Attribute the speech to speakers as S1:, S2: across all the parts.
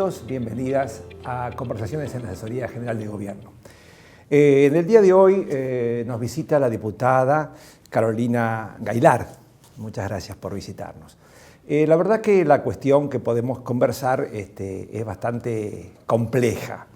S1: Bienvenidos, bienvenidas a Conversaciones en la Asesoría General de Gobierno. En el día de hoy nos visita la diputada Carolina Gaylar. Muchas gracias por visitarnos. La verdad que la cuestión que podemos conversar es bastante compleja.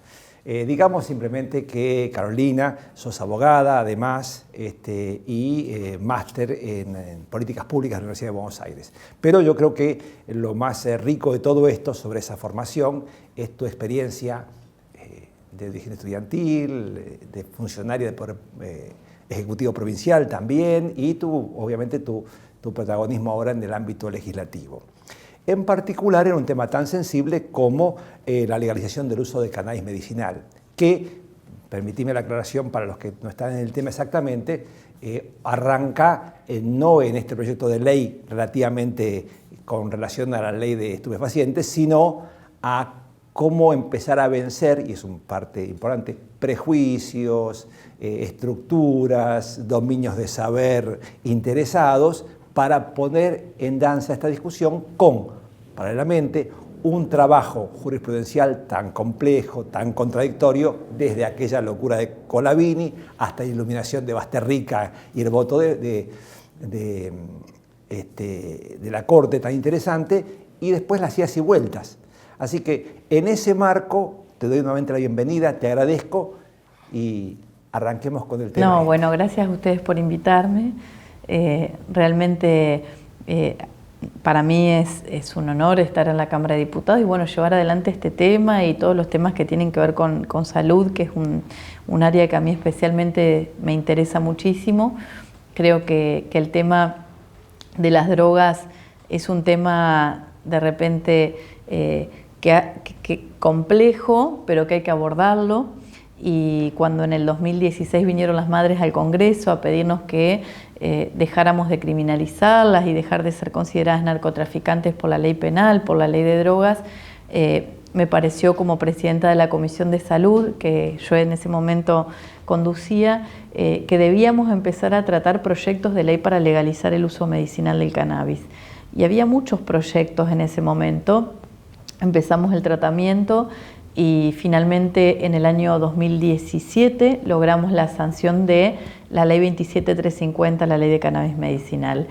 S1: Digamos simplemente que Carolina, sos abogada además y máster en políticas públicas de la Universidad de Buenos Aires. Pero yo creo que lo más rico de todo esto sobre esa formación es tu experiencia de dirigente estudiantil, de funcionaria del Poder Ejecutivo Provincial también y obviamente tu protagonismo ahora en el ámbito legislativo. En particular en un tema tan sensible como la legalización del uso de cannabis medicinal, que, permitime la aclaración para los que no están en el tema exactamente, arranca no en este proyecto de ley relativamente con relación a la ley de estupefacientes, sino a cómo empezar a vencer, y es una parte importante, prejuicios, estructuras, dominios de saber interesados, para poner en danza esta discusión con, paralelamente, un trabajo jurisprudencial tan complejo, tan contradictorio, desde aquella locura de Colavini hasta la iluminación de Basterrica y el voto de la Corte tan interesante, y después las idas y vueltas. Así que en ese marco te doy nuevamente la bienvenida, te agradezco y arranquemos con el tema.
S2: No, bueno, gracias a ustedes por invitarme. Realmente para mí es un honor estar en la Cámara de Diputados y bueno, llevar adelante este tema y todos los temas que tienen que ver con salud, que es un área que a mí especialmente me interesa muchísimo. Creo que el tema de las drogas es un tema de repente que complejo, pero que hay que abordarlo. Y cuando en el 2016 vinieron las madres al Congreso a pedirnos que dejáramos de criminalizarlas y dejar de ser consideradas narcotraficantes por la ley penal, por la ley de drogas, me pareció como presidenta de la Comisión de Salud, que yo en ese momento conducía, que debíamos empezar a tratar proyectos de ley para legalizar el uso medicinal del cannabis. Y había muchos proyectos en ese momento. Empezamos el tratamiento y finalmente en el año 2017 logramos la sanción de la ley 27350, la ley de cannabis medicinal,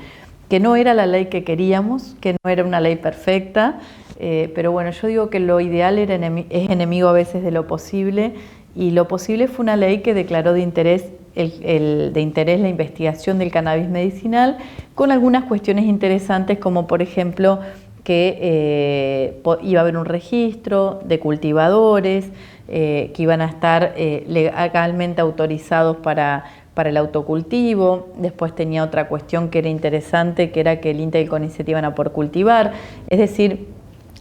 S2: que no era la ley que queríamos, que no era una ley perfecta, pero bueno, yo digo que lo ideal es enemigo a veces de lo posible, y lo posible fue una ley que declaró de interés la investigación del cannabis medicinal, con algunas cuestiones interesantes como por ejemplo que iba a haber un registro de cultivadores, que iban a estar legalmente autorizados para el autocultivo. Después tenía otra cuestión que era interesante, que era que el INTA y el CONICET iban a poder cultivar. Es decir,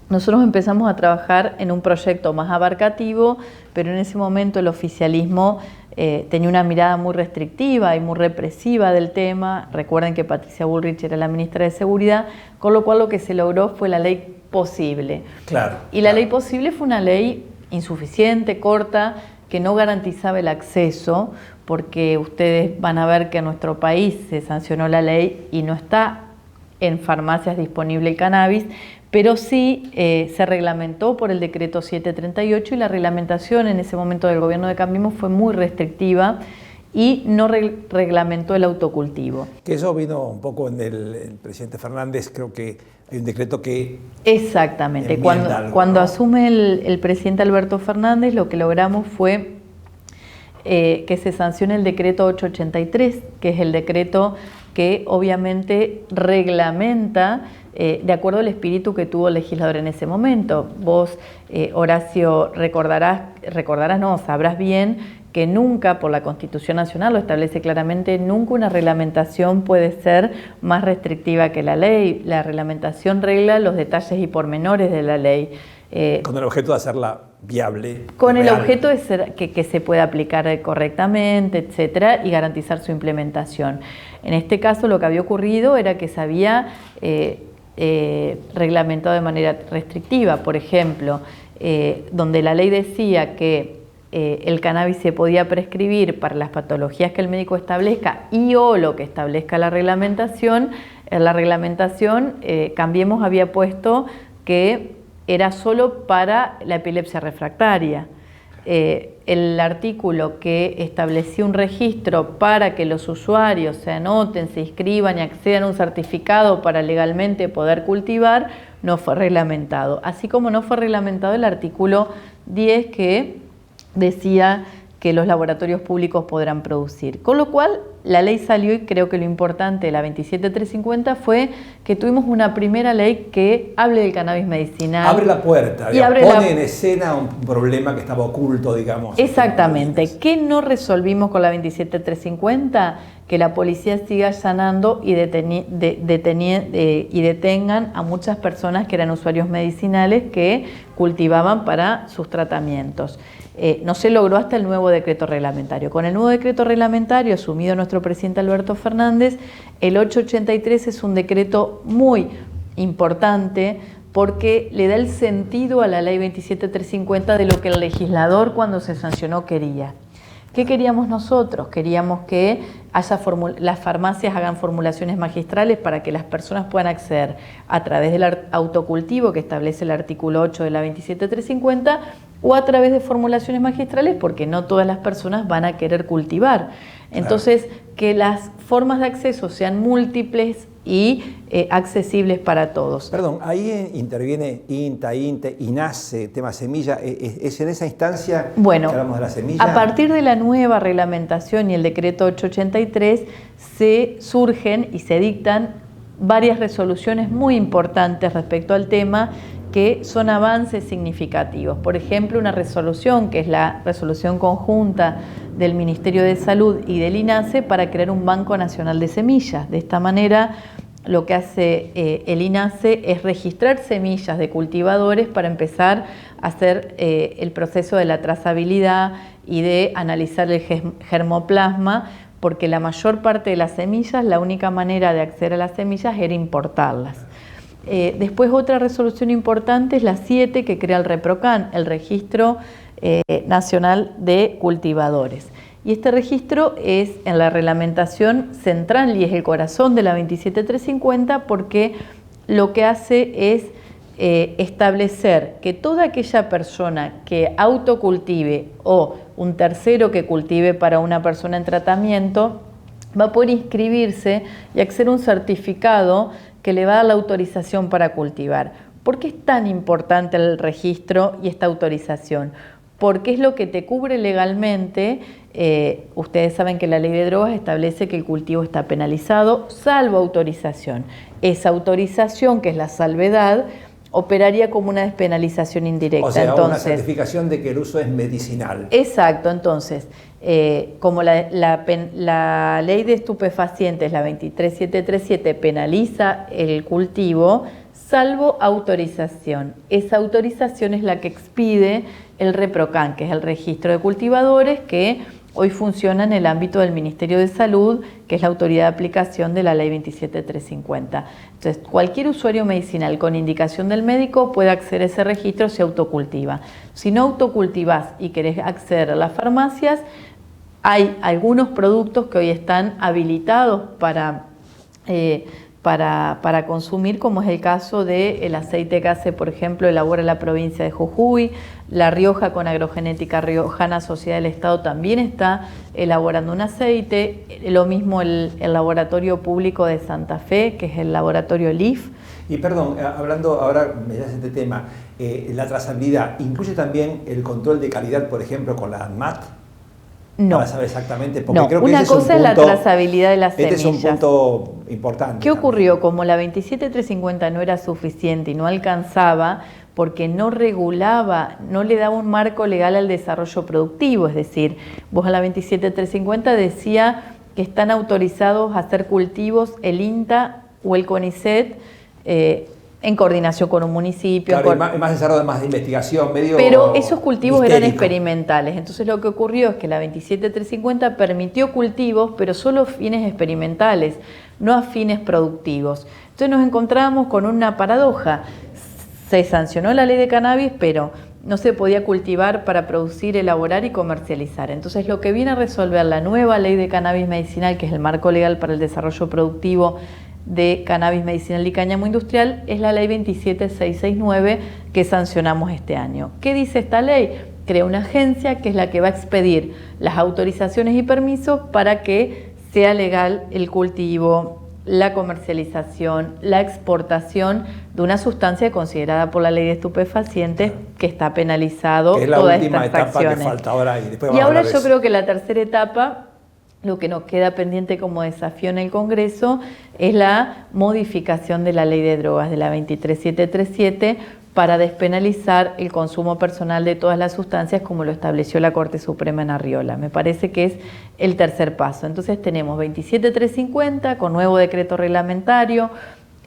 S2: nosotros empezamos a trabajar en un proyecto más abarcativo, pero en ese momento el oficialismo tenía una mirada muy restrictiva y muy represiva del tema. Recuerden que Patricia Bullrich era la ministra de Seguridad, con lo cual lo que se logró fue la ley posible.
S1: Claro.
S2: Y la ley posible fue una ley insuficiente, corta, que no garantizaba el acceso, porque ustedes van a ver que en nuestro país se sancionó la ley y no está en farmacias disponible el cannabis, pero sí se reglamentó por el decreto 738 y la reglamentación en ese momento del gobierno de Cambiemos fue muy restrictiva y no reglamentó el autocultivo.
S1: Que eso vino un poco en el presidente Fernández, creo que hay un decreto que...
S2: Exactamente, cuando asume el presidente Alberto Fernández, lo que logramos fue que se sancione el decreto 883, que es el decreto que obviamente reglamenta de acuerdo al espíritu que tuvo el legislador en ese momento. Vos, Horacio, sabrás bien que nunca, por la Constitución Nacional, lo establece claramente, nunca una reglamentación puede ser más restrictiva que la ley. La reglamentación regla los detalles y pormenores de la ley.
S1: Con el objeto de hacerla viable.
S2: Con el objeto de ser, que se pueda aplicar correctamente, etcétera, y garantizar su implementación. En este caso, lo que había ocurrido era que se había reglamentado de manera restrictiva. Por ejemplo, donde la ley decía que el cannabis se podía prescribir para las patologías que el médico establezca y o lo que establezca la reglamentación, en la reglamentación Cambiemos había puesto que era solo para la epilepsia refractaria. El artículo que establecía un registro para que los usuarios se anoten, se inscriban y accedan a un certificado para legalmente poder cultivar, no fue reglamentado. Así como no fue reglamentado el artículo 10 que decía que los laboratorios públicos podrán producir. Con lo cual, la ley salió y creo que lo importante de la 27350 fue que tuvimos una primera ley que hable del cannabis medicinal.
S1: Abre la puerta, pone en escena un problema que estaba oculto, digamos.
S2: Exactamente. ¿Qué no resolvimos con la 27350? Que la policía siga allanando y detengan a muchas personas que eran usuarios medicinales que cultivaban para sus tratamientos. No se logró hasta el nuevo decreto reglamentario. Con el nuevo decreto reglamentario asumido nuestro presidente Alberto Fernández, el 883 es un decreto muy importante porque le da el sentido a la ley 27350 de lo que el legislador cuando se sancionó quería. ¿Qué queríamos nosotros? Queríamos que las farmacias hagan formulaciones magistrales para que las personas puedan acceder a través del autocultivo que establece el artículo 8 de la 27350 o a través de formulaciones magistrales porque no todas las personas van a querer cultivar. Entonces, claro, que las formas de acceso sean múltiples y accesibles para todos.
S1: Perdón, ahí interviene INTA, INTE, INASE, tema semilla. ¿Es en esa instancia que hablamos de la semilla?
S2: A partir de la nueva reglamentación y el decreto 883 se surgen y se dictan varias resoluciones muy importantes respecto al tema que son avances significativos. Por ejemplo, una resolución que es la resolución conjunta del Ministerio de Salud y del INASE para crear un Banco Nacional de Semillas. De esta manera, lo que hace el INASE es registrar semillas de cultivadores para empezar a hacer el proceso de la trazabilidad y de analizar el germoplasma, porque la mayor parte de las semillas, la única manera de acceder a las semillas era importarlas. Después otra resolución importante es la 7 que crea el REPROCAN, el Registro Nacional de Cultivadores. Y este registro es en la reglamentación central y es el corazón de la 27350 porque lo que hace es establecer que toda aquella persona que autocultive o un tercero que cultive para una persona en tratamiento va a poder inscribirse y acceder a un certificado que le va a dar la autorización para cultivar. ¿Por qué es tan importante el registro y esta autorización? Porque es lo que te cubre legalmente. Ustedes saben que la ley de drogas establece que el cultivo está penalizado, salvo autorización. Esa autorización, que es la salvedad, operaría como una despenalización indirecta.
S1: O sea, una certificación de que el uso es medicinal.
S2: Exacto, entonces, como la ley de estupefacientes, la 23737, penaliza el cultivo, salvo autorización. Esa autorización es la que expide el REPROCAN, que es el registro de cultivadores que hoy funciona en el ámbito del Ministerio de Salud, que es la autoridad de aplicación de la ley 27350. Entonces, cualquier usuario medicinal con indicación del médico puede acceder a ese registro si autocultiva. Si no autocultivás y querés acceder a las farmacias, hay algunos productos que hoy están habilitados para consumir, como es el caso del aceite que hace, por ejemplo, elabora la provincia de Jujuy. La Rioja, con Agrogenética Riojana, Sociedad del Estado, también está elaborando un aceite. Lo mismo el laboratorio público de Santa Fe, que es el laboratorio LIF.
S1: Y perdón, hablando ahora de este tema, la trazabilidad, ¿incluye también el control de calidad, por ejemplo, con la ANMAT?
S2: No.
S1: Para saber exactamente, porque
S2: no,
S1: creo que
S2: una
S1: ese
S2: cosa es la trazabilidad de las semillas.
S1: Este es un punto importante.
S2: ¿Qué ocurrió? Como la 27350 no era suficiente y no alcanzaba, porque no regulaba, no le daba un marco legal al desarrollo productivo, es decir, vos a la 27350 decía que están autorizados a hacer cultivos el INTA o el CONICET, en coordinación con un municipio.
S1: Claro, más desarrollo, más de investigación, medio.
S2: Pero esos cultivos
S1: histérico.
S2: eran experimentales. Entonces lo que ocurrió es que la 27350 permitió cultivos, pero solo a fines experimentales, no a fines productivos. Entonces nos encontramos con una paradoja. Se sancionó la ley de cannabis, pero no se podía cultivar para producir, elaborar y comercializar. Entonces lo que viene a resolver la nueva ley de cannabis medicinal, que es el marco legal para el desarrollo productivo de cannabis medicinal y cáñamo industrial es la ley 27669 que sancionamos este año. ¿Qué dice esta ley? Crea una agencia que es la que va a expedir las autorizaciones y permisos para que sea legal el cultivo, la comercialización, la exportación de una sustancia considerada por la ley de estupefacientes que está penalizado
S1: que es la
S2: todas
S1: última
S2: estas
S1: etapa
S2: acciones.
S1: que falta ahora.
S2: Y ahora yo creo que la tercera etapa, lo que nos queda pendiente como desafío en el Congreso, es la modificación de la ley de drogas, de la 23737, para despenalizar el consumo personal de todas las sustancias como lo estableció la Corte Suprema en Arriola. Me parece que es el tercer paso. Entonces tenemos 27350 con nuevo decreto reglamentario,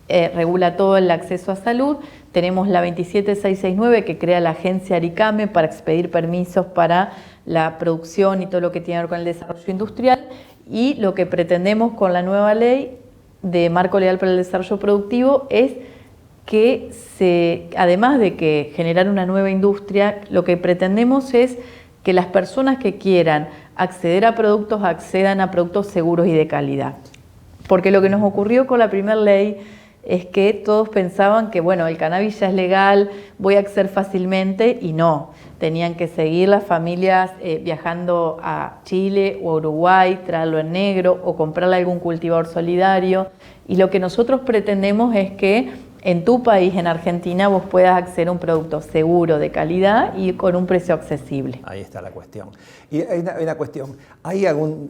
S2: regula todo el acceso a salud. Tenemos la 27669 que crea la agencia Aricame para expedir permisos para la producción y todo lo que tiene que ver con el desarrollo industrial. Y lo que pretendemos con la nueva ley de marco legal para el desarrollo productivo es que además de que generar una nueva industria, lo que pretendemos es que las personas que quieran acceder a productos accedan a productos seguros y de calidad. Porque lo que nos ocurrió con la primera ley es que todos pensaban que, bueno, el cannabis ya es legal, voy a acceder fácilmente, y no. Tenían que seguir las familias viajando a Chile o a Uruguay, traerlo en negro o comprarle algún cultivador solidario. Y lo que nosotros pretendemos es que en tu país, en Argentina, vos puedas acceder a un producto seguro, de calidad y con un precio accesible.
S1: Ahí está la cuestión. Y hay una cuestión, hay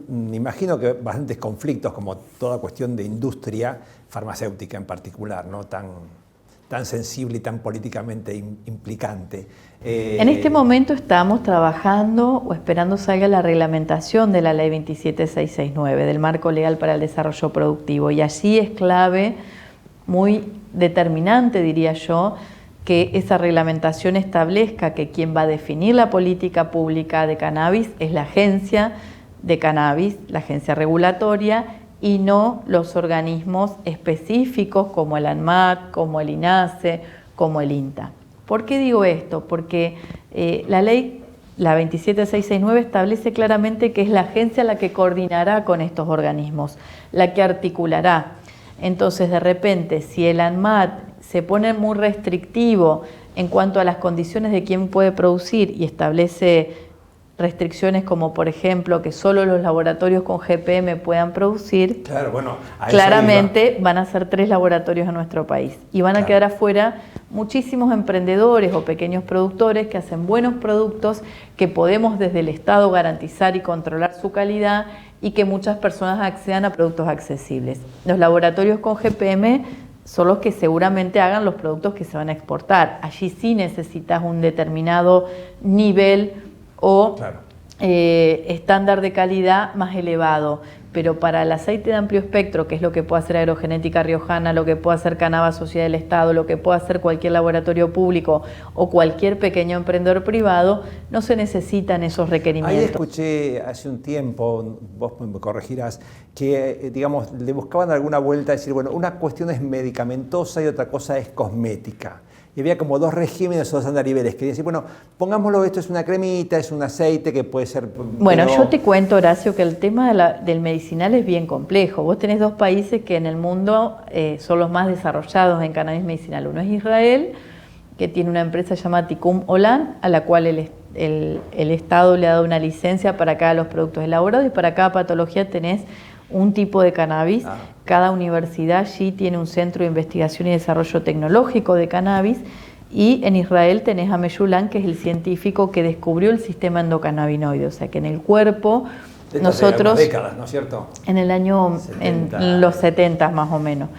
S1: me imagino que bastantes conflictos, como toda cuestión de industria farmacéutica en particular, ¿no? Tan sensible y tan políticamente implicante.
S2: En este momento estamos trabajando o esperando salga la reglamentación de la ley 27669, del marco legal para el desarrollo productivo, y allí es clave, muy determinante diría yo, que esa reglamentación establezca que quien va a definir la política pública de cannabis es la agencia de cannabis, la agencia regulatoria, y no los organismos específicos como el ANMAT, como el INASE, como el INTA. ¿Por qué digo esto? Porque la ley, la 27669, establece claramente que es la agencia la que coordinará con estos organismos, la que articulará. Entonces, de repente, si el ANMAT se pone muy restrictivo en cuanto a las condiciones de quién puede producir y establece restricciones como, por ejemplo, que solo los laboratorios con GPM puedan producir,
S1: claro, bueno,
S2: claramente van a ser 3 laboratorios en nuestro país y van a quedar afuera muchísimos emprendedores o pequeños productores que hacen buenos productos que podemos desde el Estado garantizar y controlar su calidad y que muchas personas accedan a productos accesibles. Los laboratorios con GPM son los que seguramente hagan los productos que se van a exportar. Allí sí necesitas un determinado nivel o estándar de calidad más elevado. Pero para el aceite de amplio espectro, que es lo que puede hacer Agrogenética Riojana, lo que puede hacer Canava Sociedad del Estado, lo que puede hacer cualquier laboratorio público o cualquier pequeño emprendedor privado, no se necesitan esos requerimientos.
S1: Ahí escuché hace un tiempo, vos me corregirás, que digamos, le buscaban alguna vuelta a decir, bueno, una cuestión es medicamentosa y otra cosa es cosmética. Y había como 2 regímenes o 2 andariveles. Quería decir, bueno, pongámoslo, esto es una cremita, es un aceite que puede ser...
S2: Bueno, yo te cuento, Horacio, que el tema del medicinal es bien complejo. Vos tenés 2 países que en el mundo son los más desarrollados en cannabis medicinal. Uno es Israel, que tiene una empresa llamada Tikkun Olam, a la cual el Estado le ha dado una licencia para cada los productos elaborados, y para cada patología tenés un tipo de cannabis. Cada universidad allí tiene un centro de investigación y desarrollo tecnológico de cannabis, y en Israel tenés a Meshulam, que es el científico que descubrió el sistema endocannabinoide, o sea que en el cuerpo nosotros...
S1: Hace décadas, ¿no es cierto?
S2: En el año, 70. En los 70 más o menos.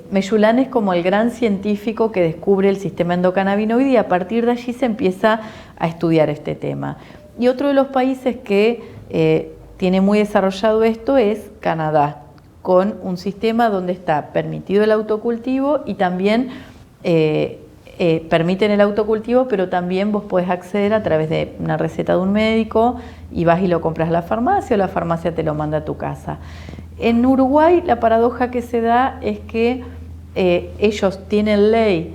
S2: Meshulam es como el gran científico que descubre el sistema endocannabinoide, y a partir de allí se empieza a estudiar este tema. Y otro de los países que tiene muy desarrollado esto es Canadá, con un sistema donde está permitido el autocultivo y también permiten el autocultivo, pero también vos podés acceder a través de una receta de un médico y vas y lo compras a la farmacia o la farmacia te lo manda a tu casa. En Uruguay la paradoja que se da es que ellos tienen ley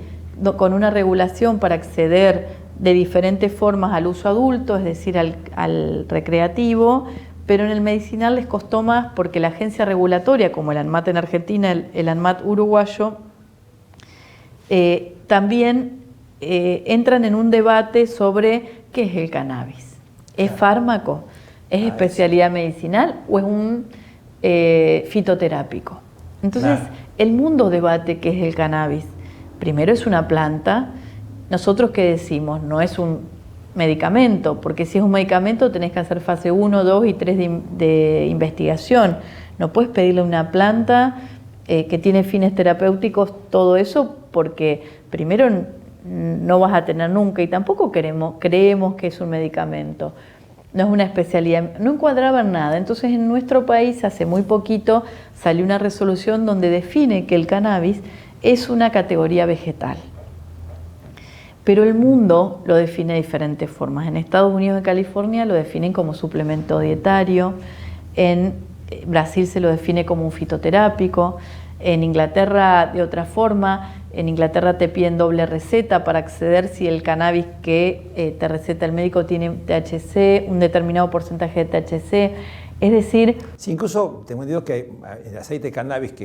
S2: con una regulación para acceder de diferentes formas al uso adulto, es decir, al recreativo, pero en el medicinal les costó más porque la agencia regulatoria, como el ANMAT en Argentina, el ANMAT uruguayo, también entran en un debate sobre qué es el cannabis. ¿Es fármaco? ¿Es especialidad medicinal o es un fitoterápico? Entonces, el mundo debate qué es el cannabis. Primero, es una planta. Nosotros, ¿qué decimos? No es un medicamento, porque si es un medicamento tenés que hacer fase 1, 2 y 3 de investigación. No puedes pedirle a una planta que tiene fines terapéuticos todo eso, porque primero no vas a tener nunca y tampoco creemos que es un medicamento. No es una especialidad, no encuadraban nada. Entonces en nuestro país hace muy poquito salió una resolución donde define que el cannabis es una categoría vegetal. Pero el mundo lo define de diferentes formas. En Estados Unidos y California lo definen como suplemento dietario, en Brasil se lo define como un fitoterápico, en Inglaterra de otra forma. En Inglaterra te piden doble receta para acceder si el cannabis que te receta el médico tiene THC, un determinado porcentaje de THC. Es decir...
S1: Sí, incluso tengo entendido que el aceite de cannabis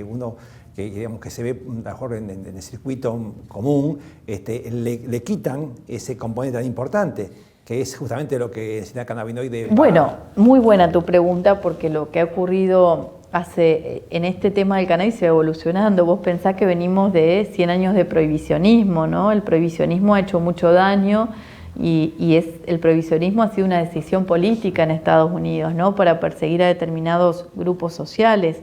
S1: digamos que se ve mejor en el circuito común, le quitan ese componente tan importante, que es justamente lo que el cannabinoide...
S2: Bueno, muy buena tu pregunta, porque lo que ha ocurrido en este tema del cannabis se va evolucionando. Vos pensás que venimos de 100 años de prohibicionismo, ¿no? El prohibicionismo ha hecho mucho daño y el prohibicionismo ha sido una decisión política en Estados Unidos, ¿no? Para perseguir a determinados grupos sociales.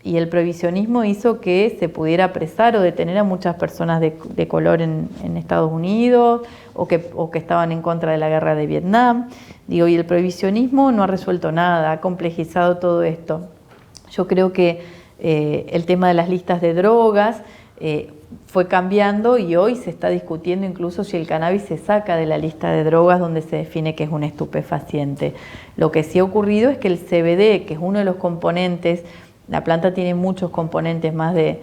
S2: Y el prohibicionismo hizo que se pudiera apresar o detener a muchas personas de color en Estados Unidos o que estaban en contra de la guerra de Vietnam. Y el prohibicionismo no ha resuelto nada, ha complejizado todo esto. Yo creo que el tema de las listas de drogas fue cambiando y hoy se está discutiendo incluso si el cannabis se saca de la lista de drogas donde se define que es un estupefaciente. Lo que sí ha ocurrido es que el CBD, que es uno de los componentes, la planta tiene muchos componentes, más de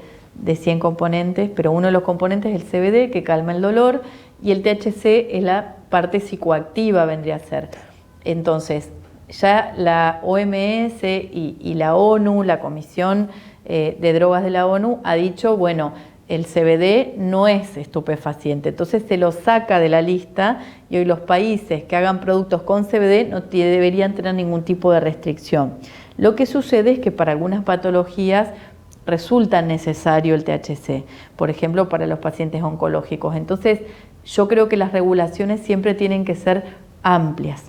S2: 100 componentes, pero uno de los componentes es el CBD, que calma el dolor, y el THC es la parte psicoactiva, vendría a ser. Entonces, ya la OMS y la ONU, la Comisión de Drogas de la ONU, ha dicho, bueno, el CBD no es estupefaciente, entonces se lo saca de la lista y hoy los países que hagan productos con CBD no deberían tener ningún tipo de restricción. Lo que sucede es que para algunas patologías resulta necesario el THC, por ejemplo, para los pacientes oncológicos. Entonces, yo creo que las regulaciones siempre tienen que ser amplias,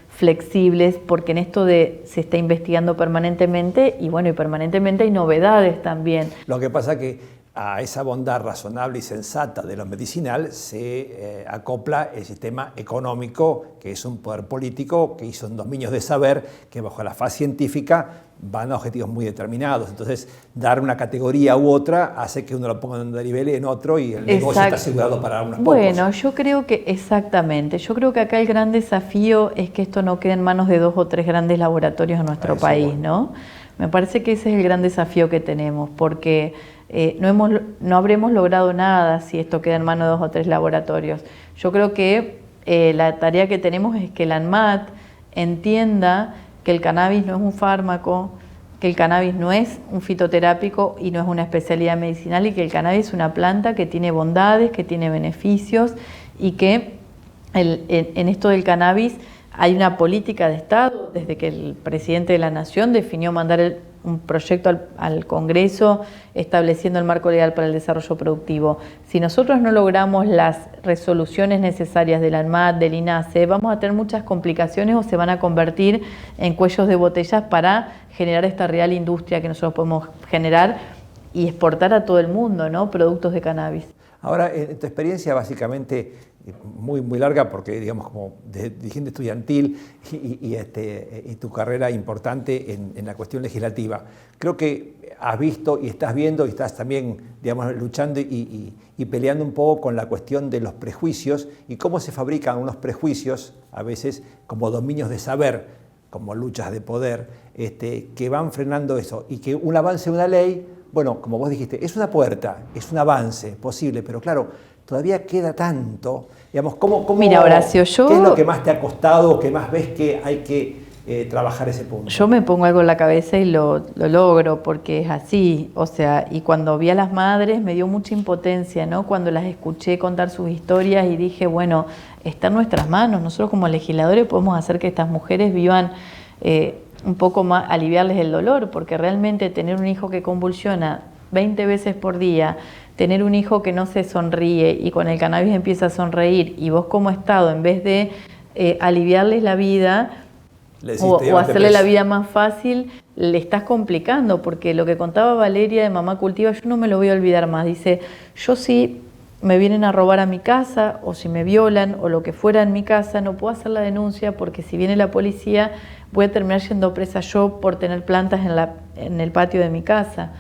S2: flexibles, porque en esto se está investigando permanentemente y bueno, y permanentemente hay novedades también.
S1: Lo que pasa que a esa bondad razonable y sensata de lo medicinal se acopla el sistema económico, que es un poder político, que hizo dominios de saber que bajo la faz científica van a objetivos muy determinados. Entonces, dar una categoría u otra hace que uno lo ponga en un nivel en otro y el negocio está asegurado para unos pocos.
S2: Bueno, yo creo que exactamente. Yo creo que acá el gran desafío es que esto no quede en manos de 2 o 3 grandes laboratorios en nuestro país, ¿no? Me parece que ese es el gran desafío que tenemos, porque no habremos logrado nada si esto queda en manos de 2 o 3 laboratorios. Yo creo que la tarea que tenemos es que la ANMAT entienda que el cannabis no es un fármaco, que el cannabis no es un fitoterápico y no es una especialidad medicinal, y que el cannabis es una planta que tiene bondades, que tiene beneficios, y que en esto del cannabis hay una política de Estado, desde que el presidente de la Nación definió mandar un proyecto al Congreso estableciendo el marco legal para el desarrollo productivo. Si nosotros no logramos las resoluciones necesarias del ANMAT, del INASE, vamos a tener muchas complicaciones o se van a convertir en cuellos de botellas para generar esta real industria que nosotros podemos generar y exportar a todo el mundo, ¿no? Productos de cannabis.
S1: Ahora, en tu experiencia básicamente muy larga, porque digamos como dirigente estudiantil y tu carrera importante en la cuestión legislativa, creo que has visto y estás viendo y estás también, digamos, luchando y peleando un poco con la cuestión de los prejuicios y cómo se fabrican unos prejuicios, a veces como dominios de saber, como luchas de poder, que van frenando eso, y que un avance de una ley, bueno, como vos dijiste, es una puerta, es un avance posible, pero claro, todavía queda tanto. Digamos,
S2: Mira, Horacio,
S1: ¿qué es lo que más te ha costado o que más ves que hay que trabajar ese punto?
S2: Yo me pongo algo en la cabeza y lo logro, porque es así. O sea, y cuando vi a las madres me dio mucha impotencia, ¿no? Cuando las escuché contar sus historias y dije, bueno, está en nuestras manos. Nosotros como legisladores podemos hacer que estas mujeres vivan un poco más, aliviarles el dolor, porque realmente tener un hijo que convulsiona 20 veces por día, tener un hijo que no se sonríe y con el cannabis empieza a sonreír, y vos como Estado, en vez de aliviarles la vida o hacerle la vida más fácil, le estás complicando, porque lo que contaba Valeria de Mamá Cultiva, yo no me lo voy a olvidar más. Dice, yo sí me vienen a robar a mi casa, o si me violan, o lo que fuera en mi casa, no puedo hacer la denuncia, porque si viene la policía voy a terminar siendo presa yo por tener plantas en el patio de mi casa.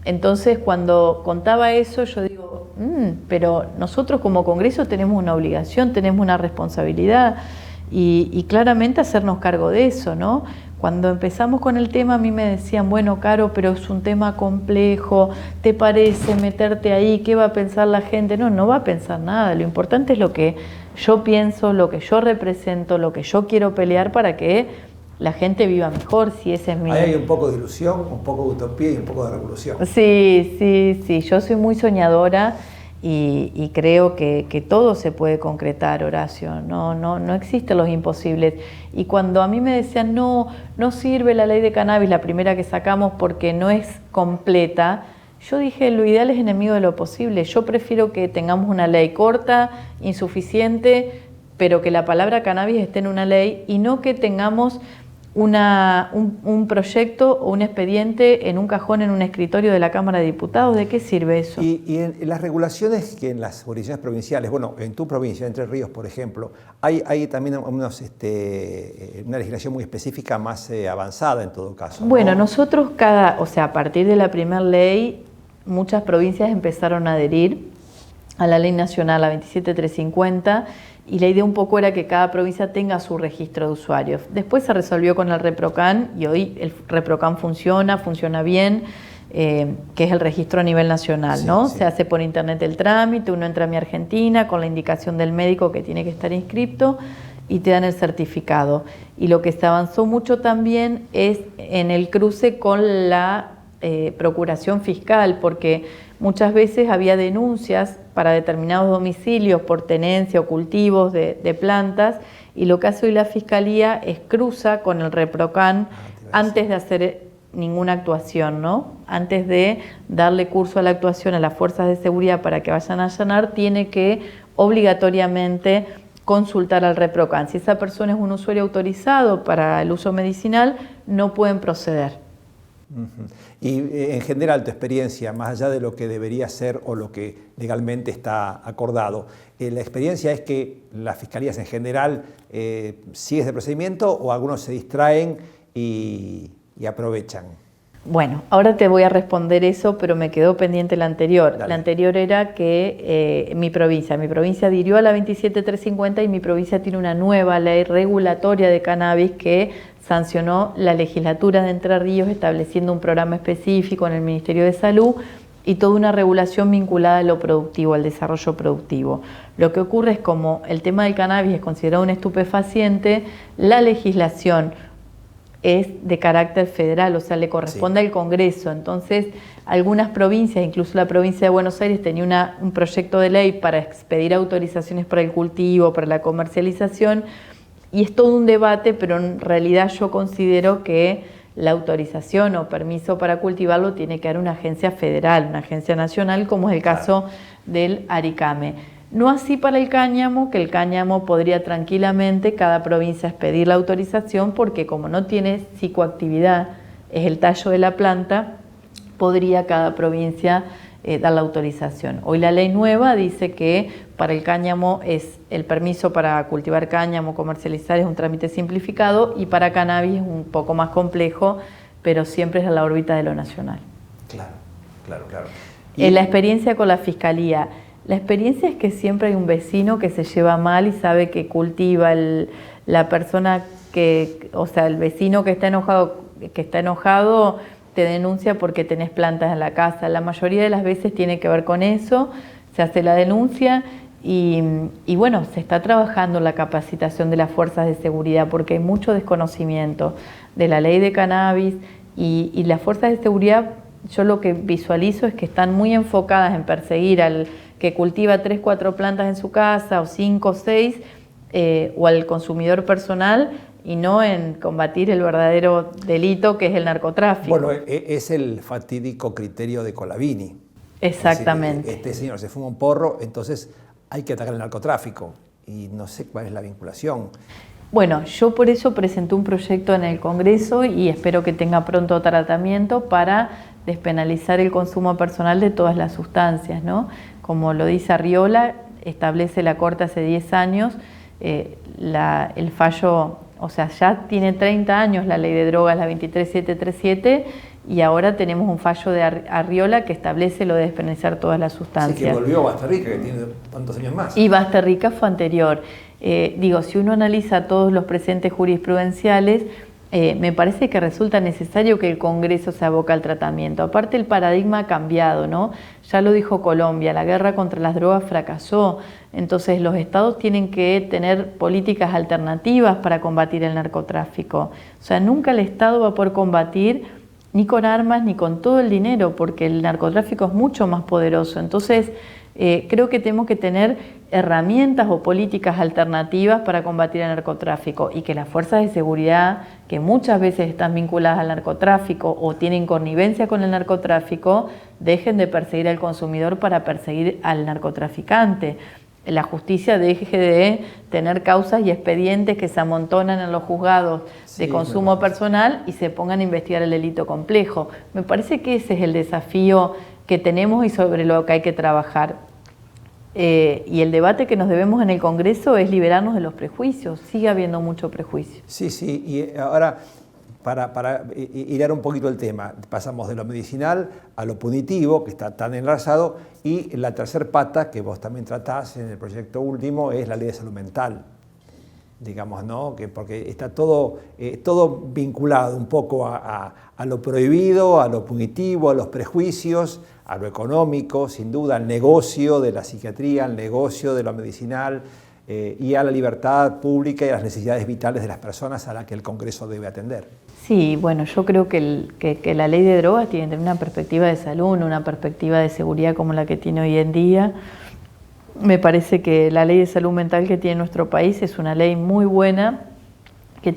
S2: Entonces, cuando contaba eso, yo digo, pero nosotros como Congreso tenemos una obligación, tenemos una responsabilidad, y claramente hacernos cargo de eso, ¿no? Cuando empezamos con el tema, a mí me decían, bueno, Caro, pero es un tema complejo, ¿te parece meterte ahí? ¿Qué va a pensar la gente? No, no va a pensar nada. Lo importante es lo que yo pienso, lo que yo represento, lo que yo quiero pelear para que la gente viva mejor, si ese es mi...
S1: Ahí hay un poco de ilusión, un poco de utopía y un poco de revolución.
S2: Sí, yo soy muy soñadora y creo que todo se puede concretar, Horacio, no existen los imposibles. Y cuando a mí me decían, no sirve la ley de cannabis, la primera que sacamos, porque no es completa, yo dije, lo ideal es enemigo de lo posible. Yo prefiero que tengamos una ley corta, insuficiente, pero que la palabra cannabis esté en una ley, y no que tengamos un proyecto o un expediente en un cajón en un escritorio de la Cámara de Diputados. ¿De qué sirve eso?
S1: Y en las regulaciones que en las jurisdicciones provinciales, bueno, en tu provincia, Entre Ríos, por ejemplo, hay también una legislación muy específica, más avanzada en todo caso, ¿no?
S2: Bueno, nosotros a partir de la primera ley, muchas provincias empezaron a adherir a la ley nacional, la 27350, y la idea un poco era que cada provincia tenga su registro de usuarios. Después se resolvió con el ReproCan, y hoy el ReproCan funciona bien, que es el registro a nivel nacional, ¿no? Sí. Se hace por internet el trámite, uno entra a Mi Argentina con la indicación del médico que tiene que estar inscripto y te dan el certificado. Y lo que se avanzó mucho también es en el cruce con la procuración fiscal, porque muchas veces había denuncias para determinados domicilios por tenencia o cultivos de plantas, y lo que hace hoy la Fiscalía es cruza con el ReproCan antes de hacer ninguna actuación, ¿no? Antes de darle curso a la actuación a las fuerzas de seguridad para que vayan a allanar, tiene que obligatoriamente consultar al ReproCan. Si esa persona es un usuario autorizado para el uso medicinal, no pueden proceder.
S1: Y en general, tu experiencia, más allá de lo que debería ser o lo que legalmente está acordado, ¿la experiencia es que las fiscalías en general siguen ese procedimiento, o algunos se distraen y aprovechan?
S2: Bueno, ahora te voy a responder eso, pero me quedó pendiente la anterior. Dale. La anterior era que mi provincia adhirió a la 27350, y mi provincia tiene una nueva ley regulatoria de cannabis que sancionó la legislatura de Entre Ríos, estableciendo un programa específico en el Ministerio de Salud y toda una regulación vinculada a lo productivo, al desarrollo productivo. Lo que ocurre es, como el tema del cannabis es considerado un estupefaciente, la legislación es de carácter federal, o sea, le corresponde al Congreso. Entonces, algunas provincias, incluso la provincia de Buenos Aires, tenía un proyecto de ley para expedir autorizaciones para el cultivo, para la comercialización, y es todo un debate, pero en realidad yo considero que la autorización o permiso para cultivarlo tiene que dar una agencia federal, una agencia nacional, como es el caso del Aricame. No así para el cáñamo, que el cáñamo podría tranquilamente cada provincia expedir la autorización, porque como no tiene psicoactividad, es el tallo de la planta, podría cada provincia dar la autorización. Hoy la ley nueva dice que para el cáñamo es el permiso para cultivar cáñamo, comercializar, es un trámite simplificado, y para cannabis es un poco más complejo, pero siempre es en la órbita de lo nacional.
S1: Claro.
S2: La experiencia con la Fiscalía. La experiencia es que siempre hay un vecino que se lleva mal y sabe que cultiva, la persona el vecino que está enojado te denuncia porque tenés plantas en la casa. La mayoría de las veces tiene que ver con eso, se hace la denuncia Y bueno, se está trabajando en la capacitación de las fuerzas de seguridad porque hay mucho desconocimiento de la ley de cannabis y las fuerzas de seguridad, yo lo que visualizo es que están muy enfocadas en perseguir al que cultiva 3, 4 plantas en su casa o 5 o 6 o al consumidor personal y no en combatir el verdadero delito que es el narcotráfico.
S1: Bueno, es el fatídico criterio de Colavini.
S2: Exactamente.
S1: Es decir, este señor se fuma un porro, entonces hay que atacar el narcotráfico y no sé cuál es la vinculación.
S2: Bueno, yo por eso presenté un proyecto en el Congreso y espero que tenga pronto tratamiento para despenalizar el consumo personal de todas las sustancias, ¿no? Como lo dice Arriola, establece la Corte hace 10 años, el fallo, o sea, ya tiene 30 años la ley de drogas, la 23737, y ahora tenemos un fallo de Arriola que establece lo de despenalizar todas las sustancias.
S1: Sí, que volvió Basta Rica, que tiene tantos años más.
S2: Y Basta Rica fue anterior. Digo, si uno analiza todos los presentes jurisprudenciales, me parece que resulta necesario que el Congreso se aboque al tratamiento. Aparte, el paradigma ha cambiado, ¿no? Ya lo dijo Colombia, la guerra contra las drogas fracasó, entonces los estados tienen que tener políticas alternativas para combatir el narcotráfico. O sea, nunca el Estado va a poder combatir ni con armas ni con todo el dinero, porque el narcotráfico es mucho más poderoso. Entonces, creo que tenemos que tener herramientas o políticas alternativas para combatir el narcotráfico y que las fuerzas de seguridad, que muchas veces están vinculadas al narcotráfico o tienen connivencia con el narcotráfico, dejen de perseguir al consumidor para perseguir al narcotraficante. La justicia deje de tener causas y expedientes que se amontonan en los juzgados de consumo personal y se pongan a investigar el delito complejo. Me parece que ese es el desafío que tenemos y sobre lo que hay que trabajar. Y el debate que nos debemos en el Congreso es liberarnos de los prejuicios. Sigue habiendo mucho prejuicio.
S1: Sí, sí. Y ahora, para hilar un poquito el tema, pasamos de lo medicinal a lo punitivo, que está tan enlazado, y la tercer pata, que vos también tratás en el proyecto último, es la ley de salud mental. Digamos, ¿no? Porque está todo vinculado un poco a lo prohibido, a lo punitivo, a los prejuicios, a lo económico, sin duda, al negocio de la psiquiatría, al negocio de lo medicinal y a la libertad pública y a las necesidades vitales de las personas a las que el Congreso debe atender.
S2: Sí, bueno, yo creo que la ley de drogas tiene que tener una perspectiva de salud, una perspectiva de seguridad como la que tiene hoy en día. Me parece que la ley de salud mental que tiene nuestro país es una ley muy buena, que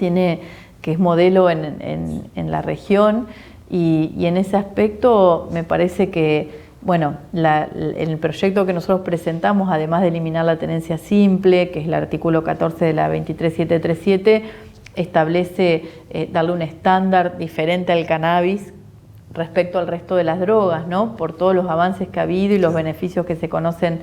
S2: es modelo en la región y en ese aspecto me parece que, bueno, el proyecto que nosotros presentamos, además de eliminar la tenencia simple, que es el artículo 14 de la 23737, establece darle un estándar diferente al cannabis respecto al resto de las drogas, ¿no? Por todos los avances que ha habido y los beneficios que se conocen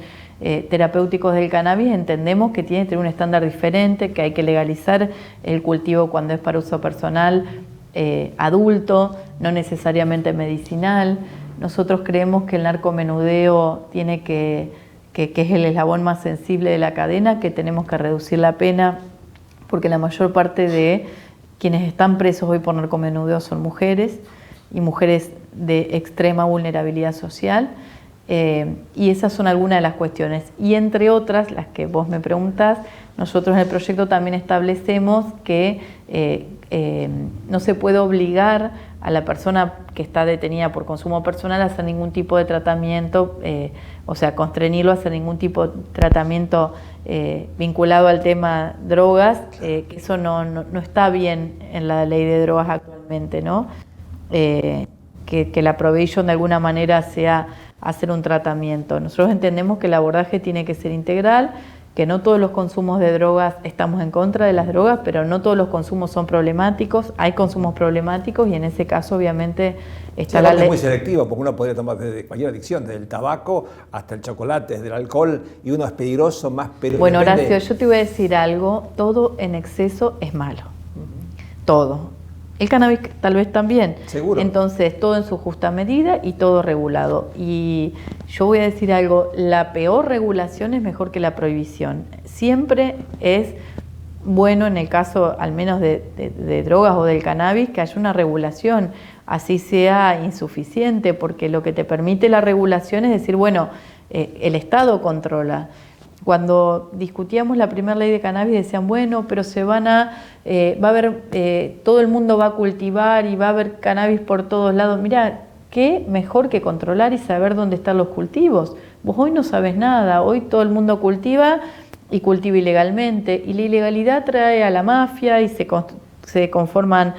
S2: terapéuticos del cannabis, entendemos que tiene que tener un estándar diferente, que hay que legalizar el cultivo cuando es para uso personal, adulto, no necesariamente medicinal. Nosotros creemos que el narcomenudeo tiene que es el eslabón más sensible de la cadena, que tenemos que reducir la pena, porque la mayor parte de quienes están presos hoy por narcomenudeo son mujeres, y mujeres de extrema vulnerabilidad social, y esas son algunas de las cuestiones. Y entre otras, las que vos me preguntás, nosotros en el proyecto también establecemos que no se puede obligar a la persona que está detenida por consumo personal a hacer ningún tipo de tratamiento, o sea, constreñirlo a hacer ningún tipo de tratamiento vinculado al tema drogas, que eso no está bien en la ley de drogas actualmente, ¿no? Que la probation de alguna manera sea hacer un tratamiento. Nosotros entendemos que el abordaje tiene que ser integral, que no todos los consumos de drogas, estamos en contra de las drogas, pero no todos los consumos son problemáticos, hay consumos problemáticos y en ese caso obviamente está la ley.
S1: Es muy selectivo porque uno podría tomar desde cualquier adicción, desde el tabaco hasta el chocolate, desde el alcohol, y uno es peligroso, más peligroso.
S2: Bueno, Horacio, yo te voy a decir algo, todo en exceso es malo, todo. El cannabis tal vez también.
S1: Seguro.
S2: Entonces, todo en su justa medida y todo regulado. Y yo voy a decir algo, la peor regulación es mejor que la prohibición. Siempre es bueno, en el caso al menos de drogas o del cannabis, que haya una regulación, así sea insuficiente, porque lo que te permite la regulación es decir, bueno, el Estado controla. cuando discutíamos la primera ley de cannabis decían, bueno, pero va a haber, todo el mundo va a cultivar y va a haber cannabis por todos lados. Mirá, qué mejor que controlar y saber dónde están los cultivos. Vos hoy no sabés nada, hoy todo el mundo cultiva y cultiva ilegalmente, y la ilegalidad trae a la mafia y se conforman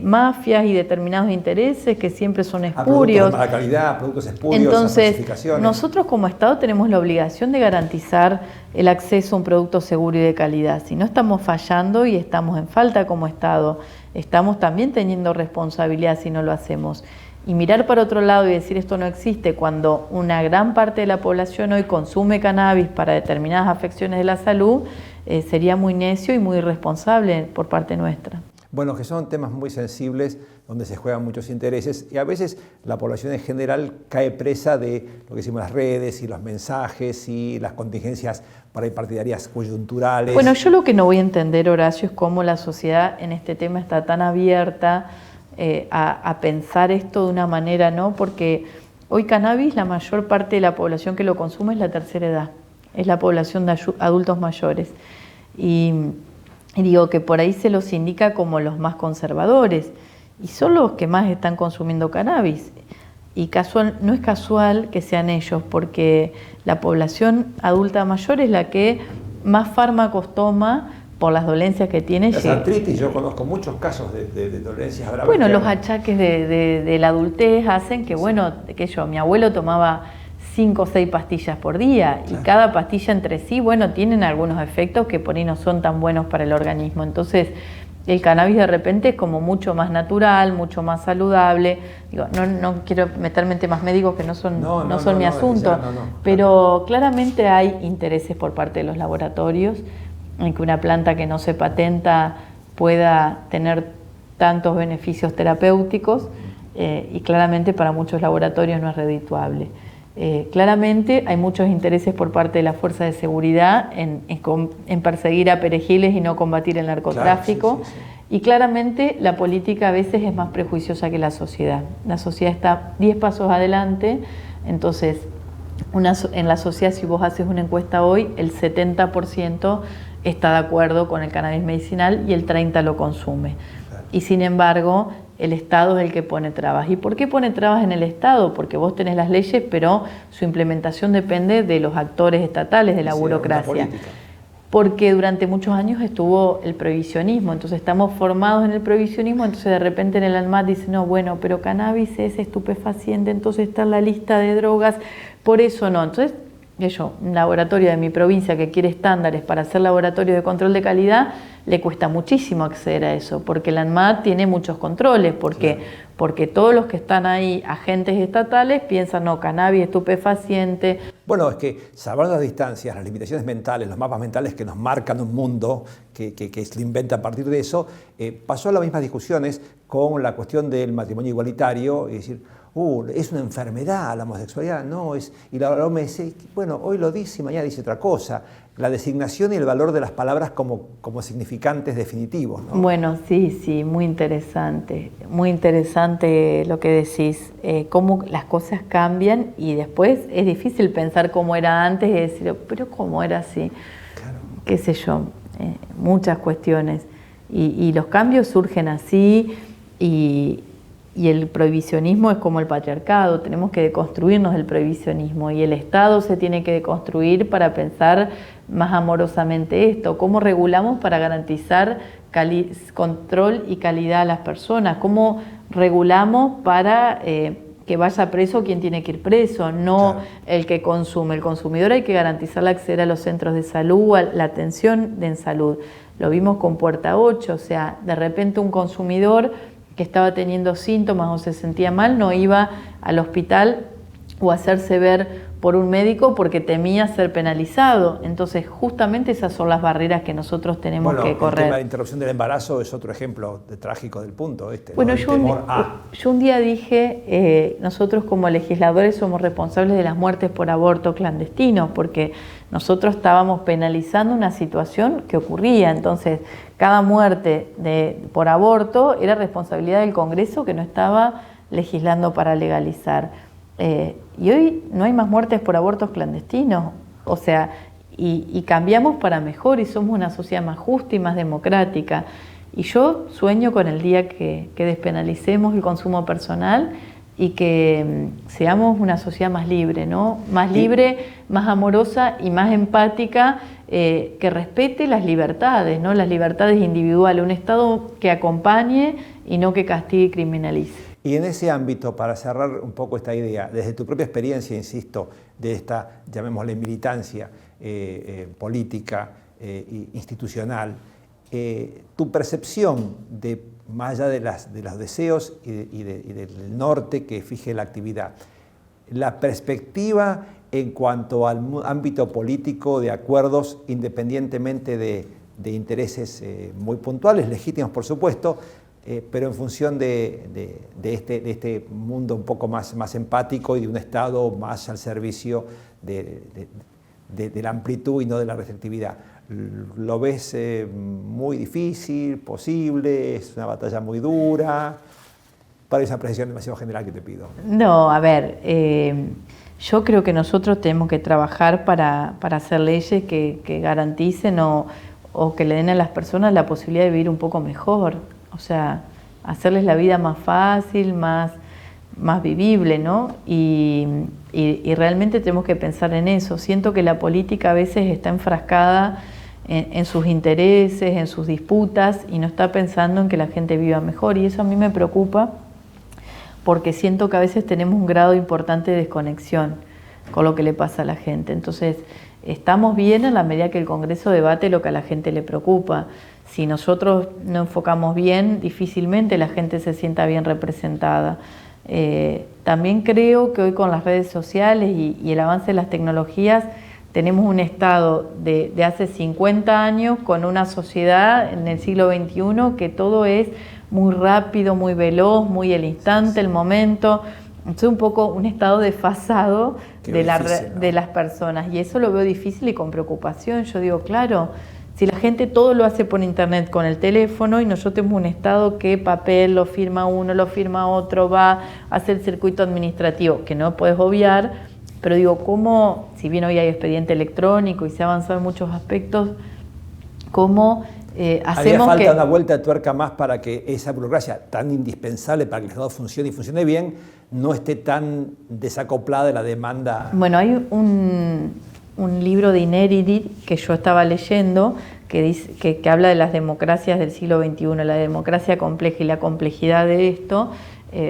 S2: mafias y determinados intereses que siempre son espurios.
S1: Productos de mala calidad, productos espurios.
S2: Entonces, nosotros como Estado tenemos la obligación de garantizar el acceso a un producto seguro y de calidad. Si no, estamos fallando y estamos en falta como Estado. Estamos también teniendo responsabilidad si no lo hacemos. Y mirar para otro lado y decir esto no existe cuando una gran parte de la población hoy consume cannabis para determinadas afecciones de la salud, sería muy necio y muy irresponsable por parte nuestra.
S1: Bueno, que son temas muy sensibles donde se juegan muchos intereses y a veces la población en general cae presa de lo que decimos las redes y los mensajes y las contingencias partidarias coyunturales.
S2: Bueno, yo lo que no voy a entender, Horacio, es cómo la sociedad en este tema está tan abierta a pensar esto de una manera, ¿no? Porque hoy cannabis, la mayor parte de la población que lo consume es la tercera edad, es la población de adultos mayores. Y digo que por ahí se los indica como los más conservadores y son los que más están consumiendo cannabis. Y no es casual que sean ellos, porque la población adulta mayor es la que más fármacos toma por las dolencias que tiene.
S1: Las artritis, yo conozco muchos casos de dolencias graves.
S2: Bueno, los achaques de la adultez hacen que, bueno, mi abuelo tomaba 5 o 6 pastillas por día, claro. Y cada pastilla entre sí, bueno, tienen algunos efectos que por ahí no son tan buenos para el organismo. Entonces, el cannabis de repente es como mucho más natural, mucho más saludable. Digo, no quiero meterme en temas médicos que no son mi asunto, pero claramente hay intereses por parte de los laboratorios en que una planta que no se patenta pueda tener tantos beneficios terapéuticos y claramente para muchos laboratorios no es redituable. Claramente hay muchos intereses por parte de la fuerza de seguridad en perseguir a perejiles y no combatir el narcotráfico. Claro, sí. Y claramente la política a veces es más prejuiciosa que la sociedad. La sociedad está 10 pasos adelante, entonces en la sociedad, si vos haces una encuesta hoy, el 70% está de acuerdo con el cannabis medicinal y el 30% lo consume. Claro. Y sin embargo, el Estado es el que pone trabas. ¿Y por qué pone trabas en el Estado? Porque vos tenés las leyes, pero su implementación depende de los actores estatales, de la burocracia. Porque durante muchos años estuvo el prohibicionismo, entonces estamos formados en el prohibicionismo, entonces de repente en el ANMAT dicen, no, bueno, pero cannabis es estupefaciente, entonces está en la lista de drogas, por eso no. Entonces, un laboratorio de mi provincia que quiere estándares para hacer laboratorio de control de calidad, le cuesta muchísimo acceder a eso, porque el ANMAT tiene muchos controles, porque todos los que están ahí, agentes estatales, piensan, no, cannabis, estupefaciente.
S1: Bueno, es que salvando las distancias, las limitaciones mentales, los mapas mentales que nos marcan un mundo, que se inventa a partir de eso, pasó a las mismas discusiones con la cuestión del matrimonio igualitario, y decir, es una enfermedad la homosexualidad, no es. Y la OMS, bueno, hoy lo dice y mañana dice otra cosa. La designación y el valor de las palabras como significantes definitivos, ¿no?
S2: Bueno, sí, muy interesante lo que decís, cómo las cosas cambian y después es difícil pensar cómo era antes y decir, pero cómo era así, claro. Qué sé yo, muchas cuestiones. Y los cambios surgen así y el prohibicionismo es como el patriarcado, tenemos que deconstruirnos del prohibicionismo y el Estado se tiene que deconstruir para pensar más amorosamente esto, cómo regulamos para garantizar control y calidad a las personas, cómo regulamos para que vaya preso quien tiene que ir preso, no claro. El que consume. El consumidor hay que garantizar el acceso a los centros de salud, a la atención en salud. Lo vimos con Puerta 8, o sea, de repente un consumidor que estaba teniendo síntomas o se sentía mal, no iba al hospital o a hacerse ver por un médico porque temía ser penalizado. Entonces, justamente esas son las barreras que nosotros tenemos que correr.
S1: El tema de la interrupción del embarazo es otro ejemplo trágico del punto este.
S2: Bueno, ¿no? yo un día dije, nosotros como legisladores somos responsables de las muertes por aborto clandestino, porque nosotros estábamos penalizando una situación que ocurría. Entonces, cada muerte por aborto era responsabilidad del Congreso que no estaba legislando para legalizar. Y hoy no hay más muertes por abortos clandestinos. O sea, y cambiamos para mejor y somos una sociedad más justa y más democrática. Y yo sueño con el día que despenalicemos el consumo personal y que seamos una sociedad más libre, ¿no? Más libre, más amorosa y más empática, que respete las libertades, ¿no? Las libertades individuales, un Estado que acompañe y no que castigue y criminalice.
S1: Y en ese ámbito, para cerrar un poco esta idea, desde tu propia experiencia, insisto, de esta, llamémosle, militancia política e institucional, tu percepción de, más allá de los deseos y del norte que fije la actividad, la perspectiva en cuanto al ámbito político de acuerdos independientemente de intereses muy puntuales, legítimos por supuesto, pero en función de este mundo un poco más empático y de un Estado más al servicio de la amplitud y no de la restrictividad. ¿Lo ves muy difícil, posible, es una batalla muy dura? Para esa precisión demasiado general que te pido.
S2: No, a ver, yo creo que nosotros tenemos que trabajar para hacer leyes que garanticen o que le den a las personas la posibilidad de vivir un poco mejor. O sea, hacerles la vida más fácil, más vivible, ¿no? Y realmente tenemos que pensar en eso. Siento que la política a veces está enfrascada en sus intereses, en sus disputas y no está pensando en que la gente viva mejor. Y eso a mí me preocupa porque siento que a veces tenemos un grado importante de desconexión con lo que le pasa a la gente. Entonces, estamos bien en la medida que el Congreso debate lo que a la gente le preocupa. Si nosotros no enfocamos bien, difícilmente la gente se sienta bien representada. También creo que hoy con las redes sociales y el avance de las tecnologías tenemos un Estado de hace 50 años con una sociedad en el siglo XXI que todo es muy rápido, muy veloz, muy el instante, el momento. Entonces un poco un Estado desfasado de las personas y eso lo veo difícil y con preocupación. Yo digo, claro, si la gente todo lo hace por internet con el teléfono y nosotros tenemos un Estado que papel lo firma uno, lo firma otro, va a hacer el circuito administrativo, que no puedes obviar, pero digo, ¿cómo, si bien hoy hay expediente electrónico y se ha avanzado en muchos aspectos, cómo hacemos
S1: Haría falta
S2: que
S1: una vuelta de tuerca más para que esa burocracia tan indispensable para que el Estado funcione y funcione bien, no esté tan desacoplada de la demanda?
S2: Bueno, hay un libro de Inédit que yo estaba leyendo que, dice, que habla de las democracias del siglo XXI, la democracia compleja y la complejidad de esto,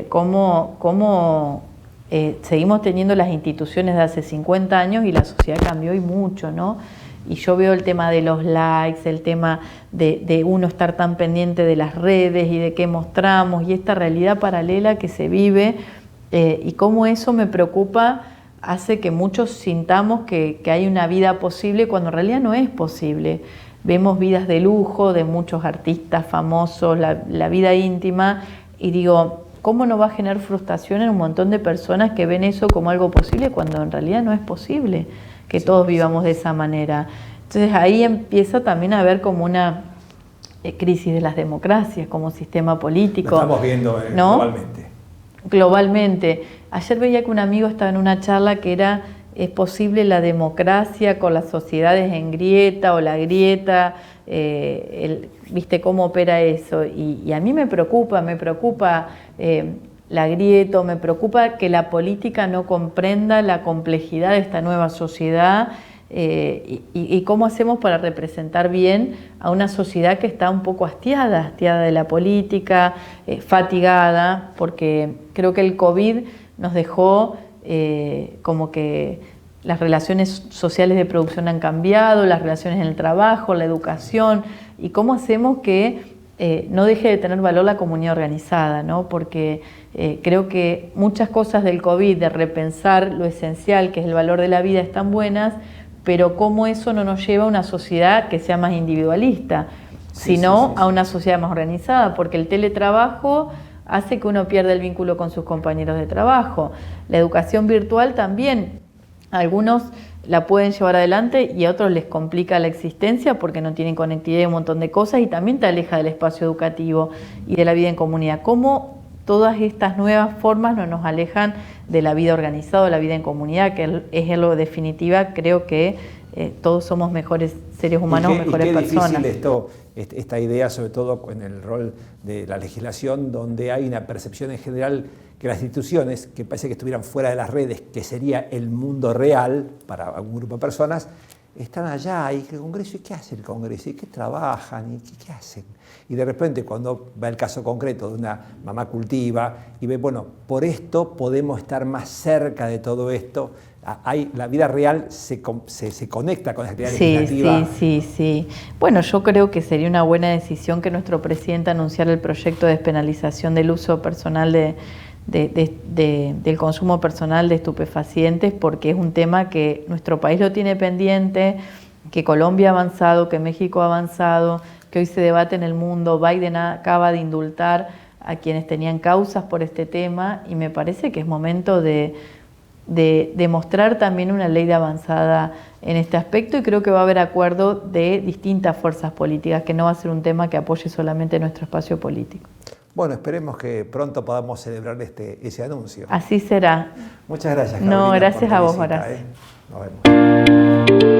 S2: cómo seguimos teniendo las instituciones de hace 50 años y la sociedad cambió y mucho, ¿no? Y yo veo el tema de los likes, el tema de uno estar tan pendiente de las redes y de qué mostramos y esta realidad paralela que se vive y cómo eso me preocupa, hace que muchos sintamos que hay una vida posible cuando en realidad no es posible. Vemos vidas de lujo de muchos artistas famosos, la vida íntima, y digo, ¿cómo no va a generar frustración en un montón de personas que ven eso como algo posible cuando en realidad no es posible que todos vivamos de esa manera? Entonces ahí empieza también a haber como una crisis de las democracias como sistema político.
S1: Lo estamos viendo
S2: ¿no?
S1: Globalmente.
S2: Globalmente. Ayer veía que un amigo estaba en una charla que era ¿es posible la democracia con las sociedades en grieta o la grieta? ¿Viste cómo opera eso? Y a mí me preocupa la grieta, me preocupa que la política no comprenda la complejidad de esta nueva sociedad y cómo hacemos para representar bien a una sociedad que está un poco hastiada de la política, fatigada, porque creo que el COVID nos dejó como que las relaciones sociales de producción han cambiado, las relaciones en el trabajo, la educación, y cómo hacemos que no deje de tener valor la comunidad organizada, ¿no? Porque creo que muchas cosas del COVID, de repensar lo esencial, que es el valor de la vida, están buenas, pero cómo eso no nos lleva a una sociedad que sea más individualista, sino a una sociedad más organizada, porque el teletrabajo hace que uno pierda el vínculo con sus compañeros de trabajo. La educación virtual también, algunos la pueden llevar adelante y a otros les complica la existencia porque no tienen conectividad y un montón de cosas y también te aleja del espacio educativo y de la vida en comunidad. ¿Cómo todas estas nuevas formas no nos alejan de la vida organizada, de la vida en comunidad, que es en lo definitiva creo que todos somos mejores seres humanos, mejores personas.
S1: Y qué difícil esta idea, sobre todo en el rol de la legislación, donde hay una percepción en general que las instituciones, que parece que estuvieran fuera de las redes, que sería el mundo real para un grupo de personas, están allá, y el Congreso, ¿y qué hace el Congreso? ¿Y qué trabajan? ¿Y qué hacen? Y de repente, cuando va el caso concreto de una mamá cultiva y ve, bueno, por esto podemos estar más cerca de todo esto, la vida real se conecta con la actividad legislativa.
S2: Sí. Bueno, yo creo que sería una buena decisión que nuestro presidente anunciara el proyecto de despenalización del uso personal del consumo personal de estupefacientes, porque es un tema que nuestro país lo tiene pendiente, que Colombia ha avanzado, que México ha avanzado, que hoy se debate en el mundo. Biden acaba de indultar a quienes tenían causas por este tema y me parece que es momento de mostrar también una ley de avanzada en este aspecto, y creo que va a haber acuerdo de distintas fuerzas políticas, que no va a ser un tema que apoye solamente nuestro espacio político.
S1: Bueno, esperemos que pronto podamos celebrar ese anuncio.
S2: Así será.
S1: Muchas gracias, Carolina.
S2: No, gracias a vos, Horacio.
S1: Nos vemos.